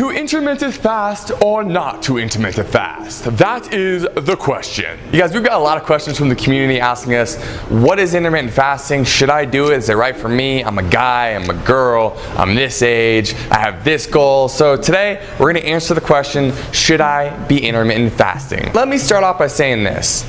To intermittent fast or not to intermittent fast? That is the question. You guys, we've got a lot of questions from the community asking us, what is intermittent fasting? Should I do it? Is it right for me? I'm a guy, I'm a girl, I'm this age, I have this goal. So today, we're gonna answer the question, should I be intermittent fasting? Let me start off by saying this.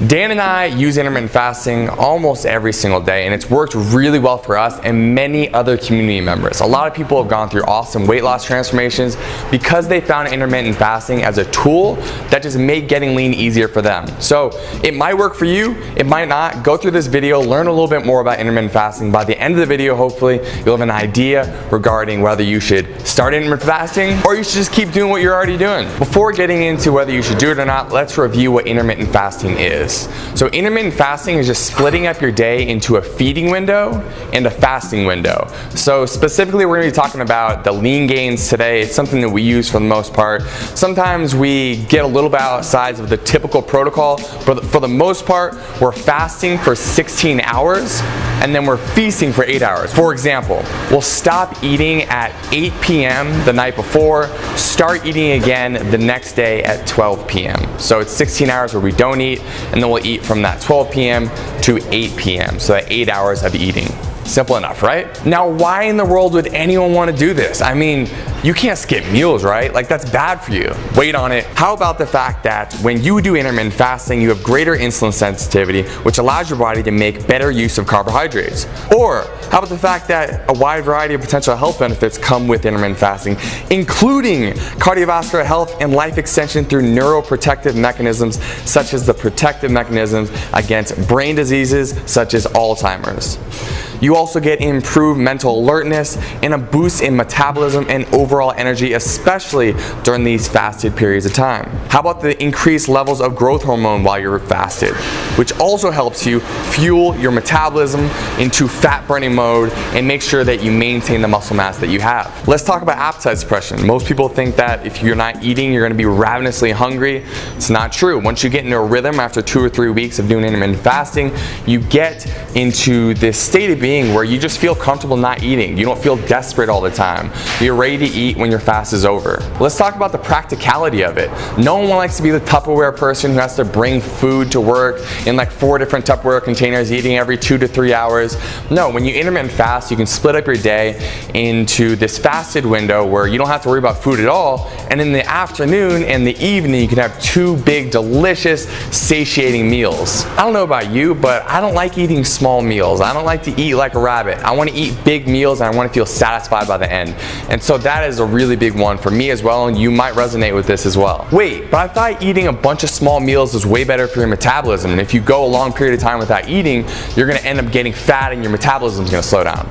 Dan and I use intermittent fasting almost every single day, and it's worked really well for us and many other community members. A lot of people have gone through awesome weight loss transformations because they found intermittent fasting as a tool that just made getting lean easier for them. So it might work for you, it might not. Go through this video, learn a little bit more about intermittent fasting. By the end of the video, hopefully, you'll have an idea regarding whether you should start intermittent fasting or you should just keep doing what you're already doing. Before getting into whether you should do it or not, let's review what intermittent fasting is. So intermittent fasting is just splitting up your day into a feeding window and a fasting window. So specifically, we're going to be talking about the lean gains today. It's something that we use for the most part. Sometimes we get a little bit outside of the typical protocol, but for the most part, we're fasting for 16 hours and then we're feasting for 8 hours. For example, we'll stop eating at 8 p.m. the night before, start eating again the next day at 12 p.m. So it's 16 hours where we don't eat, and then we'll eat from that 12 p.m. to 8 p.m. So that 8 hours of eating. Simple enough, right? Now, why in the world would anyone want to do this? I mean, you can't skip meals, right? Like, that's bad for you. Wait on it. How about the fact that when you do intermittent fasting, you have greater insulin sensitivity, which allows your body to make better use of carbohydrates? Or how about the fact that a wide variety of potential health benefits come with intermittent fasting, including cardiovascular health and life extension through neuroprotective mechanisms, such as the protective mechanisms against brain diseases such as Alzheimer's. You also get improved mental alertness and a boost in metabolism and overall energy, especially during these fasted periods of time. How about the increased levels of growth hormone while you're fasted, which also helps you fuel your metabolism into fat burning mode and make sure that you maintain the muscle mass that you have. Let's talk about appetite suppression. Most people think that if you're not eating, you're going to be ravenously hungry. It's not true. Once you get into a rhythm after 2 or 3 weeks of doing intermittent fasting, you get into this state of being where you just feel comfortable not eating. You don't feel desperate all the time. You're ready to eat when your fast is over. Let's talk about the practicality of it. No one likes to be the Tupperware person who has to bring food to work in like 4 different Tupperware containers, eating every 2 to 3 hours. No, when you intermittent fast, you can split up your day into this fasted window where you don't have to worry about food at all, and in the afternoon and the evening, you can have 2 big, delicious, satiating meals. I don't know about you, but I don't like eating small meals. I don't like to eat like a rabbit. I want to eat big meals and I want to feel satisfied by the end. And so that is a really big one for me as well, and you might resonate with this as well. Wait, but I thought eating a bunch of small meals was way better for your metabolism, and if you go a long period of time without eating, you're going to end up getting fat and your metabolism is going to slow down.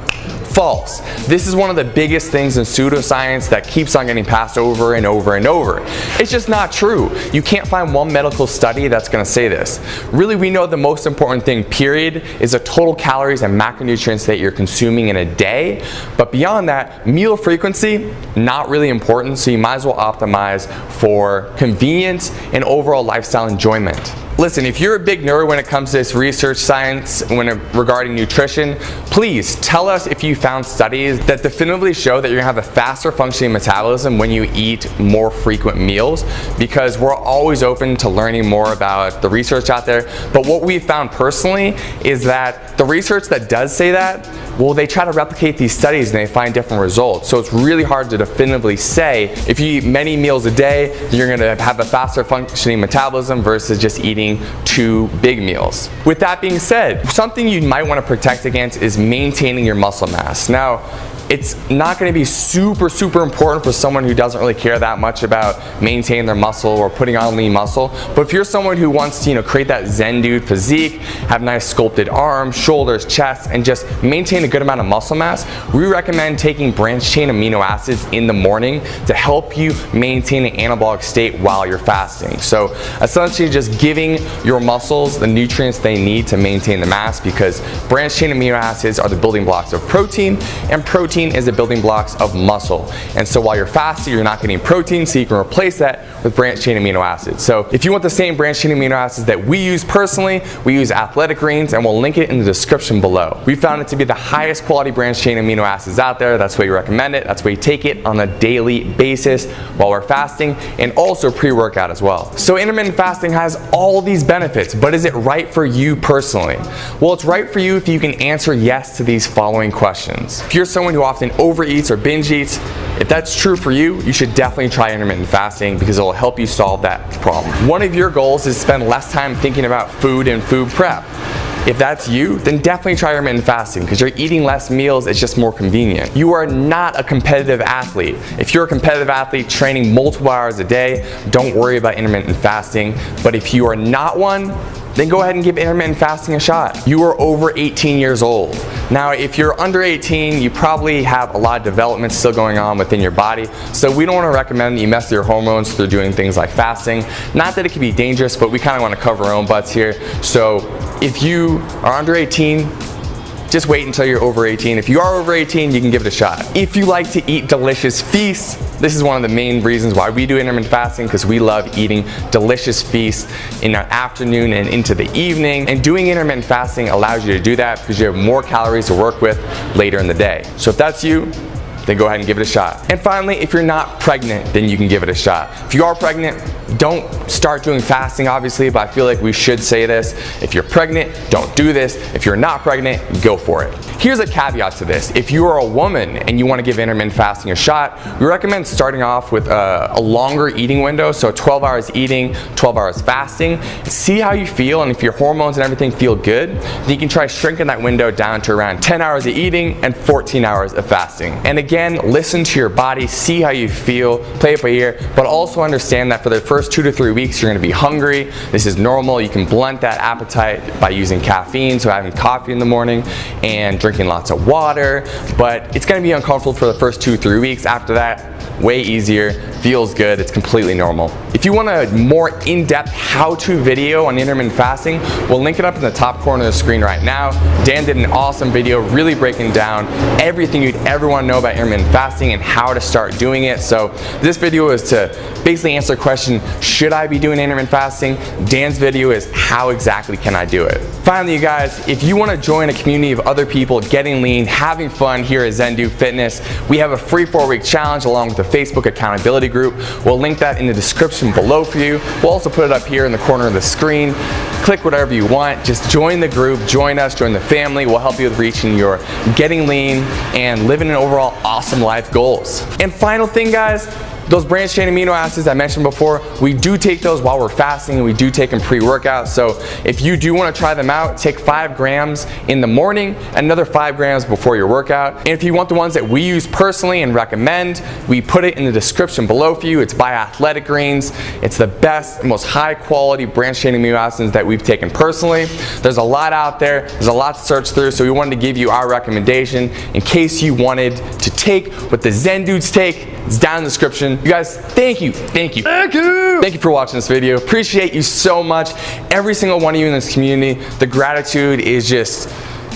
False. This is one of the biggest things in pseudoscience that keeps on getting passed over and over and over. It's just not true. You can't find one medical study that's going to say this. Really, we know the most important thing, period, is the total calories and macronutrients that you're consuming in a day. But beyond that, meal frequency, not really important, so you might as well optimize for convenience and overall lifestyle enjoyment. Listen, if you're a big nerd when it comes to this research science regarding nutrition, please tell us if you found studies that definitively show that you're gonna have a faster functioning metabolism when you eat more frequent meals, because we're always open to learning more about the research out there. But what we found personally is that the research that does say that, well, they try to replicate these studies and they find different results. So it's really hard to definitively say if you eat many meals a day, you're gonna have a faster functioning metabolism versus just eating 2 big meals. With that being said, something you might want to protect against is maintaining your muscle mass. Now, it's not going to be super important for someone who doesn't really care that much about maintaining their muscle or putting on lean muscle. But if you're someone who wants to, create that Zen dude physique, have nice sculpted arms, shoulders, chest, and just maintain a good amount of muscle mass, we recommend taking branched chain amino acids in the morning to help you maintain an anabolic state while you're fasting. So essentially just giving your muscles the nutrients they need to maintain the mass, because branched chain amino acids are the building blocks of protein, and protein protein is the building blocks of muscle. And so while you're fasting, you're not getting protein, so you can replace that with branched chain amino acids. So if you want the same branched chain amino acids that we use personally, we use Athletic Greens, and we'll link it in the description below. We found it to be the highest quality branched chain amino acids out there. That's why we recommend it. That's why you take it on a daily basis while we're fasting, and also pre-workout as well. So intermittent fasting has all these benefits, but is it right for you personally? Well, it's right for you if you can answer yes to these following questions. If you're someone who often overeats or binge eats, if that's true for you, you should definitely try intermittent fasting because it will help you solve that problem. One of your goals is to spend less time thinking about food and food prep. If that's you, then definitely try intermittent fasting because you're eating less meals, it's just more convenient. You are not a competitive athlete. If you're a competitive athlete training multiple hours a day, don't worry about intermittent fasting. But if you are not one, then go ahead and give intermittent fasting a shot. You are over 18 years old. Now, if you're under 18, you probably have a lot of development still going on within your body, so we don't want to recommend that you mess with your hormones through doing things like fasting. Not that it can be dangerous, but we kind of want to cover our own butts here. So if you are under 18, just wait until you're over 18. If you are over 18, you can give it a shot. If you like to eat delicious feasts, this is one of the main reasons why we do intermittent fasting, because we love eating delicious feasts in the afternoon and into the evening. And doing intermittent fasting allows you to do that because you have more calories to work with later in the day. So if that's you, then go ahead and give it a shot. And finally, if you're not pregnant, then you can give it a shot. If you are pregnant, don't start doing fasting, obviously, but I feel like we should say this. If you're pregnant, don't do this. If you're not pregnant, go for it. Here's a caveat to this. If you are a woman and you want to give intermittent fasting a shot, we recommend starting off with a longer eating window, so 12 hours eating, 12 hours fasting. See how you feel, and if your hormones and everything feel good, then you can try shrinking that window down to around 10 hours of eating and 14 hours of fasting. And again, listen to your body, see how you feel, play it by ear, but also understand that for the first 2 to 3 weeks, you're gonna be hungry. This is normal. You can blunt that appetite by using caffeine, so having coffee in the morning and drinking lots of water, but it's gonna be uncomfortable for the first 2 to 3 weeks. After that, way easier, feels good, it's completely normal. If you want a more in-depth how-to video on intermittent fasting, we'll link it up in the top corner of the screen right now. Dan did an awesome video really breaking down everything you'd ever want to know about intermittent fasting and how to start doing it. So this video is to basically answer the question, should I be doing intermittent fasting? Dan's video is how exactly can I do it? Finally, you guys, if you want to join a community of other people getting lean, having fun here at Zen Do Fitness, we have a free 4-week challenge along with the Facebook accountability group. We'll link that in the description below for you. We'll also put it up here in the corner of the screen. Click whatever you want. Just join the group, join us, join the family. We'll help you with reaching your getting lean and living an overall awesome life goals. And final thing, guys, those branched chain amino acids I mentioned before, we do take those while we're fasting, and we do take them pre-workout. So if you do want to try them out, take 5 grams in the morning and another 5 grams before your workout. And if you want the ones that we use personally and recommend, we put it in the description below for you. It's by Athletic Greens. It's the best, most high quality branched chain amino acids that we've taken personally. There's a lot out there. There's a lot to search through, so we wanted to give you our recommendation in case you wanted to take what the Zen Dudes take. It's down in the description. You guys, thank you for watching this video. Appreciate you so much. Every single one of you in this community, the gratitude is just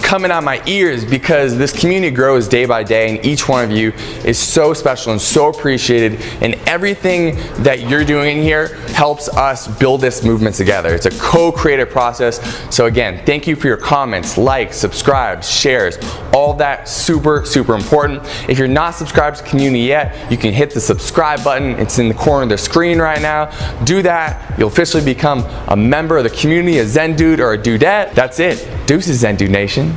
coming out my ears because this community grows day by day, and each one of you is so special and so appreciated, and everything that you're doing in here helps us build this movement together. It's a co-creative process. So again, thank you for your comments, likes, subscribes, shares, all that super important. If you're not subscribed to the community yet, you can hit the subscribe button. It's in the corner of the screen right now. Do that. You'll officially become a member of the community, a Zen Dude or a Dudette. That's it. Deuces, Zen Dude Nation.